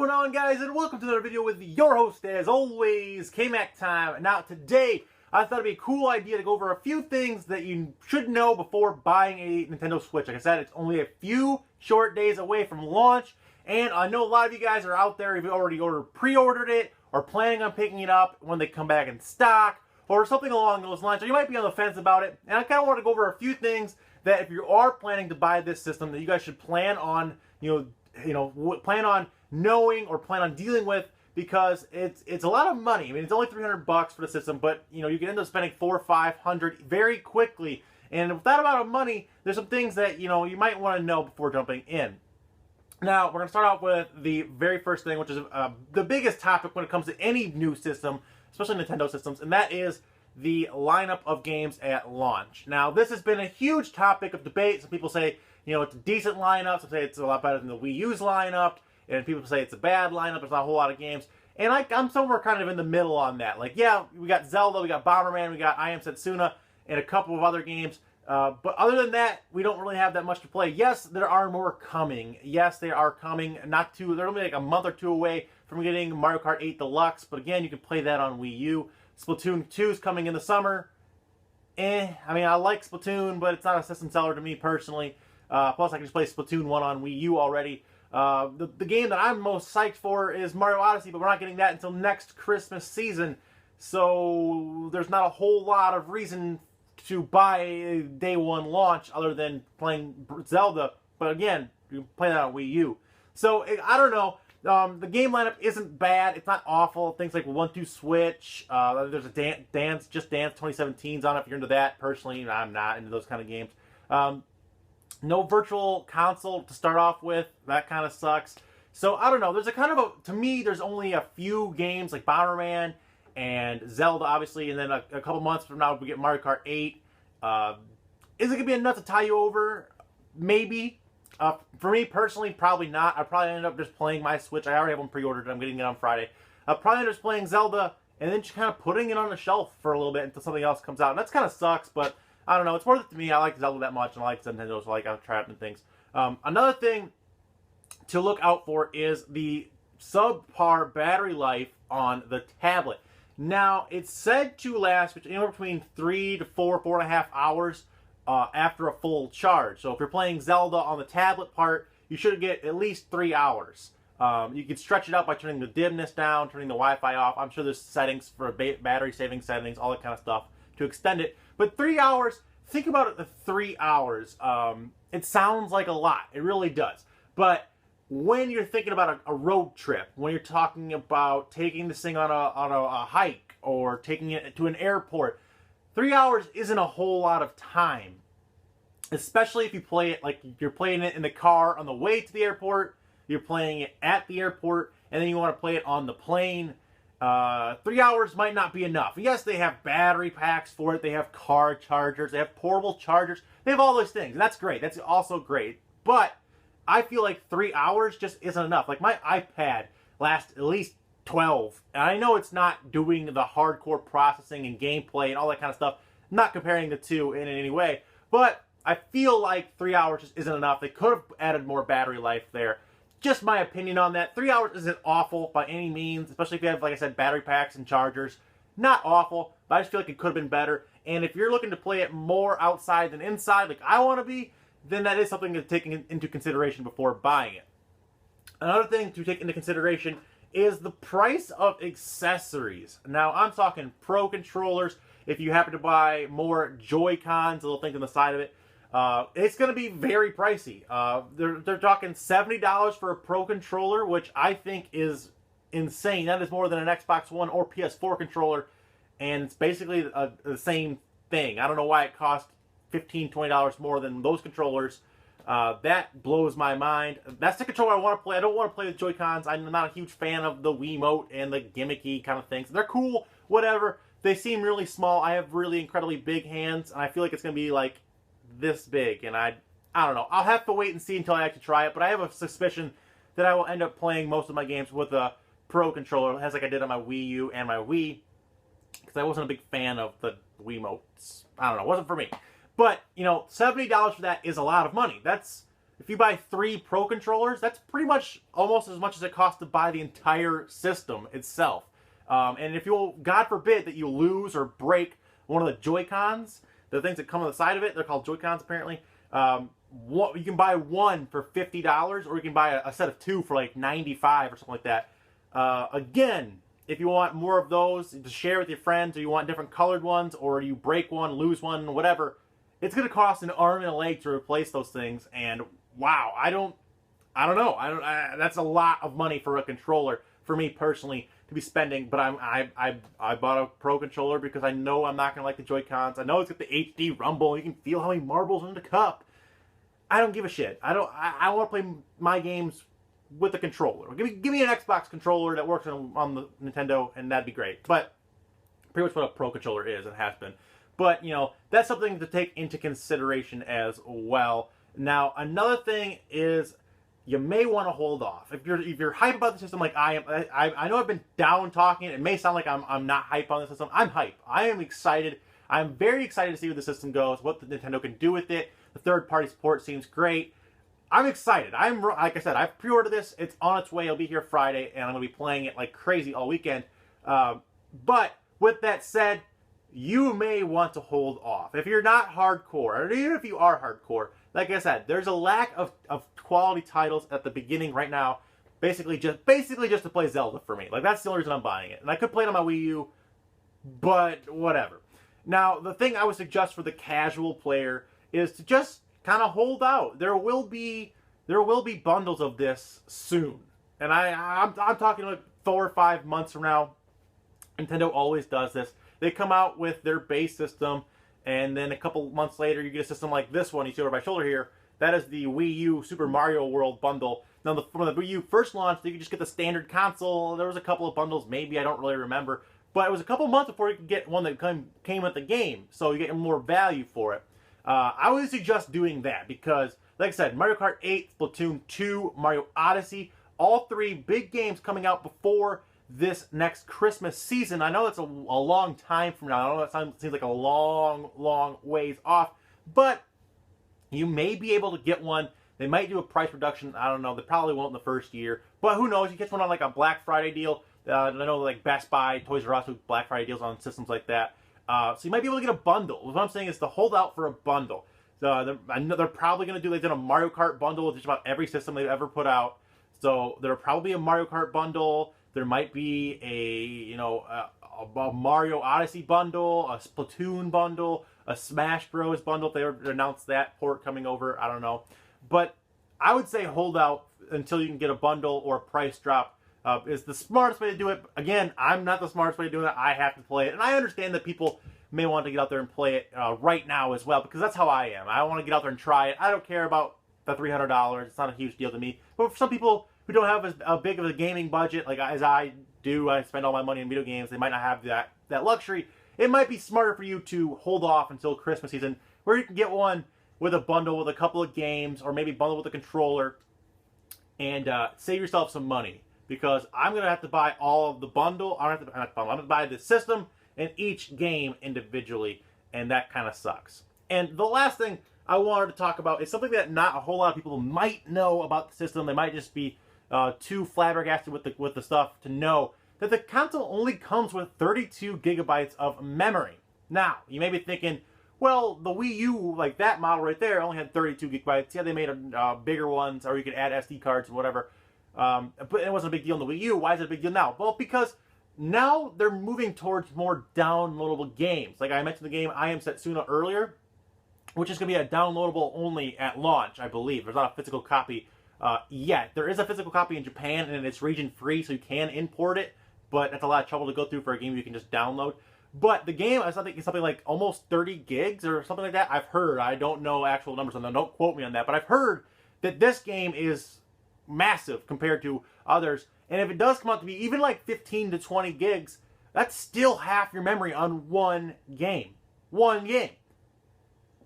going on, guys, and welcome to another video with your host, as always, K-Mac time. Now, today, I thought it'd be a cool idea to go over a few things that you should know before buying a Nintendo Switch. Like I said, it's only a few short days away from launch, and I know a lot of you guys are out there, if you already pre-ordered it, or planning on picking it up when they come back in stock, or something along those lines, or you might be on the fence about it. And I kind of want to go over a few things that if you are planning to buy this system, that you guys should plan on, plan on knowing or plan on dealing with, because it's a lot of money. I mean, it's only $300 for the system, but you can end up spending $400 or $500 very quickly. And with that amount of money, there's some things that you might want to know before jumping in. Now, we're going to start off with the very first thing, which is the biggest topic when it comes to any new system, especially Nintendo systems, and that is the lineup of games at launch. Now, this has been a huge topic of debate. Some people say, it's a decent lineup. Some say it's a lot better than the Wii U's lineup. And people say it's a bad lineup. There's not a whole lot of games. And I'm somewhere kind of in the middle on that. Like, yeah, we got Zelda, we got Bomberman, we got I Am Setsuna, and a couple of other games. But other than that, we don't really have that much to play. Yes, there are more coming. Yes, they are coming. They're only like a month or two away from getting Mario Kart 8 Deluxe. But again, you can play that on Wii U. Splatoon 2 is coming in the summer. I mean, I like Splatoon, but it's not a system seller to me personally. Plus, I can just play Splatoon 1 on Wii U already. The game that I'm most psyched for is Mario Odyssey, but we're not getting that until next Christmas season. So there's not a whole lot of reason to buy a day one launch other than playing Zelda. But again, you can play that on Wii U. So I don't know. The game lineup isn't bad. It's not awful. Things like 1-2 Switch. There's a Dance 2017's on it if you're into that. Personally, I'm not into those kind of games. No virtual console to start off with. That kind of sucks. So, I don't know. There's to me, there's only a few games like Bomberman and Zelda, obviously, and then a couple months from now we get Mario Kart 8. Is it going to be enough to tie you over? Maybe. For me, personally, probably not. I'll probably end up just playing my Switch. I already have one pre-ordered. I'm getting it on Friday. I'll probably end up just playing Zelda and then just kind of putting it on the shelf for a little bit until something else comes out. And that kind of sucks, but I don't know. It's worth it to me. I like Zelda that much, and I like Nintendo, so I'll try out new things. Another thing to look out for is the Subpar battery life on the tablet. Now, it's said to last anywhere between 3 to 4.5 hours after a full charge. So if you're playing Zelda on the tablet part, you should get at least 3 hours. You can stretch it out by turning the dimness down, turning the Wi-Fi off. I'm sure there's settings for battery saving settings, all that kind of stuff to extend it. But 3 hours, think about it, the 3 hours. It sounds like a lot. It really does. But when you're thinking about a road trip, when you're talking about taking this thing on a hike or taking it to an airport, 3 hours isn't a whole lot of time. Especially if you play it like you're playing it in the car on the way to the airport, you're playing it at the airport, and then you want to play it on the plane. 3 hours might not be enough. Yes, they have battery packs for it. They have car chargers. They have portable chargers. They have all those things. And that's great. That's also great. But I feel like 3 hours just isn't enough. Like my iPad lasts at least 12. And I know it's not doing the hardcore processing and gameplay and all that kind of stuff. I'm not comparing the two in any way. But I feel like 3 hours just isn't enough. They could have added more battery life there. Just my opinion on that. 3 hours isn't awful by any means, especially if you have, like I said, battery packs and chargers. Not awful, but I just feel like it could have been better. And if you're looking to play it more outside than inside, like I want to be, then that is something to take into consideration before buying it. Another thing to take into consideration is the price of accessories. Now, I'm talking Pro controllers. If you happen to buy more Joy-Cons, a little thing on the side of it, it's going to be very pricey. They're talking $70 for a Pro controller, which I think is insane. That is more than an Xbox One or PS4 controller, and it's basically the same thing. I don't know why it costs $15, $20 more than those controllers. That blows my mind. That's the controller I want to play. I don't want to play with Joy-Cons. I'm not a huge fan of the Wiimote and the gimmicky kind of things. They're cool, whatever. They seem really small. I have really incredibly big hands, and I feel like it's going to be like this big, and I don't know. I'll have to wait and see until I actually try it, but I have a suspicion that I will end up playing most of my games with a Pro controller, as like I did on my Wii U and my Wii, because I wasn't a big fan of the Wiimotes. I don't know, it wasn't for me. But, $70 for that is a lot of money. That's, if you buy 3 Pro controllers, that's pretty much almost as much as it costs to buy the entire system itself. And if you, God forbid, that you lose or break one of the Joy-Cons, the things that come on the side of it, they're called Joy-Cons apparently, you can buy one for $50, or you can buy a set of 2 for like $95 or something like that. Again, if you want more of those to share with your friends, or you want different colored ones, or you break one, lose one, whatever, it's going to cost an arm and a leg to replace those things. And wow, I don't know. That's a lot of money for a controller for me personally to be spending. But I bought a Pro controller because I know I'm not going to like the Joy-Cons. I know it's got the HD rumble. You can feel how many marbles are in the cup. I don't give a shit. I want to play my games with the controller. Give me an Xbox controller that works on the Nintendo, and that'd be great. But pretty much what a Pro controller is and has been. But, you know, that's something to take into consideration as well. Now, another thing is you may want to hold off. If you're hype about the system like I am, I know I've been down talking. It may sound like I'm not hype on the system. I'm hype. I am excited. I'm very excited to see where the system goes, what the Nintendo can do with it. The third-party support seems great. I'm excited. Like I said, I've pre-ordered this. It's on its way. It'll be here Friday, and I'm going to be playing it like crazy all weekend. But with that said, you may want to hold off. If you're not hardcore, or even if you are hardcore, like I said, there's a lack of quality titles at the beginning right now. Basically just to play Zelda for me. Like, that's the only reason I'm buying it. And I could play it on my Wii U, but whatever. Now, the thing I would suggest for the casual player is to just kind of hold out. There will be bundles of this soon, and I'm talking like 4 or 5 months from now. Nintendo always does this. They come out with their base system, and then a couple months later, you get a system like this one you see over my shoulder here. That is the Wii U Super Mario World bundle. Now, when the Wii U first launched, you could just get the standard console. There was a couple of bundles, maybe, I don't really remember. But it was a couple months before you could get one that came with the game, so you get more value for it. I would suggest doing that because, like I said, Mario Kart 8, Splatoon 2, Mario Odyssey, all 3 big games coming out before this next Christmas season. I know that's a long time from now. I know that seems like a long, long ways off, but you may be able to get one. They might do a price reduction. I don't know. They probably won't in the first year, but who knows? You catch one on like a Black Friday deal. I know like Best Buy, Toys R Us do Black Friday deals on systems like that. So you might be able to get a bundle. What I'm saying is to hold out for a bundle. I know they're probably going to do, they did a Mario Kart bundle with just about every system they've ever put out. So there'll probably be a Mario Kart bundle. There might be a Mario Odyssey bundle, a Splatoon bundle, a Smash Bros bundle. If they announced that port coming over, I don't know. But I would say hold out until you can get a bundle or a price drop. Is the smartest way to do it. Again, I'm not the smartest way to do it. I have to play it. And I understand that people may want to get out there and play it right now as well, because that's how I am. I want to get out there and try it. I don't care about the $300. It's not a huge deal to me. But for some people who don't have as big of a gaming budget, like as I do, I spend all my money in video games, they might not have that luxury. It might be smarter for you to hold off until Christmas season, where you can get one with a bundle with a couple of games, or maybe bundle with a controller, and save yourself some money. Because I'm going to have to buy all of the bundle. I'm going to buy the system and each game individually, and that kind of sucks. And the last thing I wanted to talk about is something that not a whole lot of people might know about the system. They might just be too flabbergasted with the stuff to know that the console only comes with 32 gigabytes of memory. Now, you may be thinking, well, the Wii U, like that model right there, only had 32 gigabytes. Yeah, they made bigger ones, or you could add SD cards or whatever. But it wasn't a big deal in the Wii U. Why is it a big deal now? Well, because now they're moving towards more downloadable games. Like I mentioned the game I Am Setsuna earlier, which is going to be a downloadable only at launch, I believe. There's not a physical copy yet. There is a physical copy in Japan, and it's region free, so you can import it, but that's a lot of trouble to go through for a game you can just download. But the game, I think it's something like almost 30 gigs or something like that. I've heard. I don't know actual numbers on that. Don't quote me on that. But I've heard that this game is massive compared to others, and if it does come out to be even like 15 to 20 gigs, that's still half your memory on one game.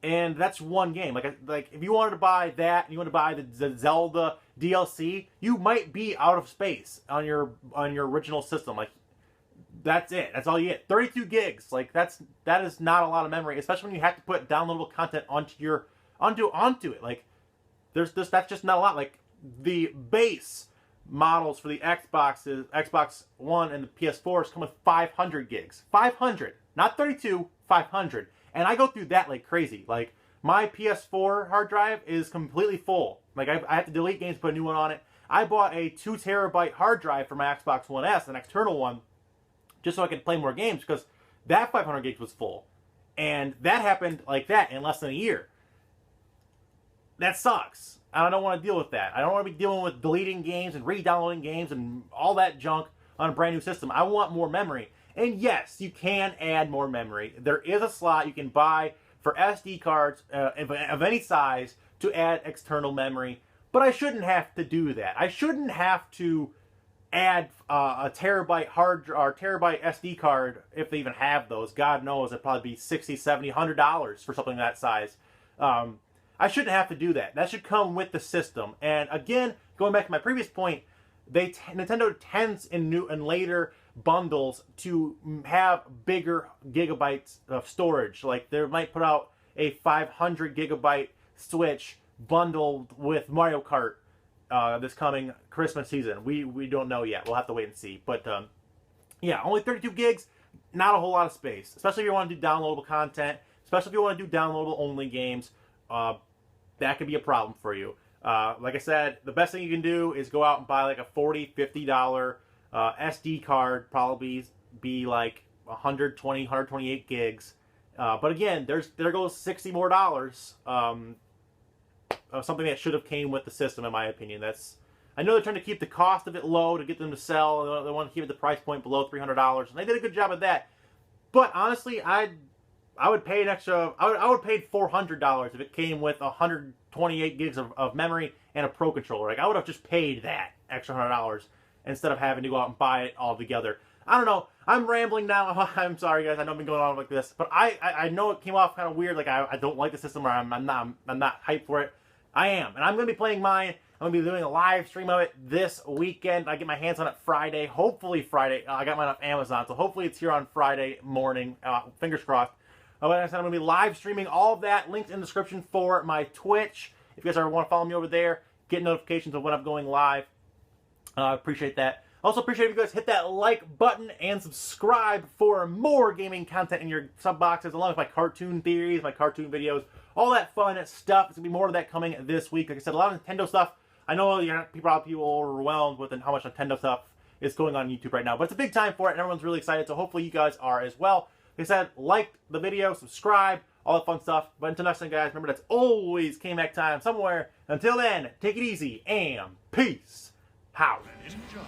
And that's one game. Like if you wanted to buy that, and you want to buy the Zelda DLC, you might be out of space on your original system. Like that's it. That's all you get. 32 gigs. Like that is not a lot of memory, especially when you have to put downloadable content onto it. Like that's just not a lot. Like the base models for the Xbox One and the PS4s come with 500 gigs. 500, not 32, 500. And I go through that like crazy. Like my PS4 hard drive is completely full. Like I have to delete games, put a new one on it. I bought a 2 terabyte hard drive for my Xbox One S, an external one, just so I could play more games because that 500 gigs was full. And that happened like that in less than a year. That sucks. I don't want to deal with that. I don't want to be dealing with deleting games and re-downloading games and all that junk on a brand new system. I want more memory. And yes, you can add more memory. There is a slot you can buy for SD cards of any size to add external memory. But I shouldn't have to do that. I shouldn't have to add a terabyte terabyte SD card if they even have those. God knows it'd probably be $60, $70, $100 for something that size. I shouldn't have to do that. That should come with the system. And again, going back to my previous point, Nintendo tends in new and later bundles to have bigger gigabytes of storage. Like they might put out a 500 gigabyte Switch bundled with Mario Kart this coming Christmas season. We don't know yet. We'll have to wait and see. But yeah, only 32 gigs, not a whole lot of space. Especially if you want to do downloadable content. Especially if you want to do downloadable only games. That could be a problem for you. Like I said, the best thing you can do is go out and buy like a $40, $50 SD card. Probably be like 120, 128 gigs. But again, there goes $60 more. Something that should have came with the system, in my opinion. I know they're trying to keep the cost of it low to get them to sell. They want to keep the price point below $300, and they did a good job of that. But honestly, I would pay an extra. I would pay $400 if it came with 128 gigs of memory and a Pro controller. Like I would have just paid that extra $100 instead of having to go out and buy it all together. I don't know. I'm rambling now. I'm sorry, guys. I know I've been going on like this, but I know it came off kind of weird. Like I don't like the system, or I'm not hyped for it. I am, and I'm going to be playing mine. I'm going to be doing a live stream of it this weekend. I get my hands on it Friday. Hopefully Friday. I got mine off Amazon, so hopefully it's here on Friday morning. Fingers crossed. Like I said, I'm going to be live streaming all of that. Linked in the description for my Twitch. If you guys ever want to follow me over there, get notifications of when I'm going live. Appreciate that. Also appreciate if you guys hit that like button and subscribe for more gaming content in your sub boxes, along with my cartoon theories, my cartoon videos, all that fun stuff. There's going to be more of that coming this week. Like I said, a lot of Nintendo stuff. I know people are overwhelmed with how much Nintendo stuff is going on YouTube right now, but it's a big time for it, and everyone's really excited, so hopefully you guys are as well. Like I said, like the video, subscribe, all that fun stuff. But until next time, guys, remember that's always K-Mac time somewhere. Until then, take it easy and peace out. Enjoy.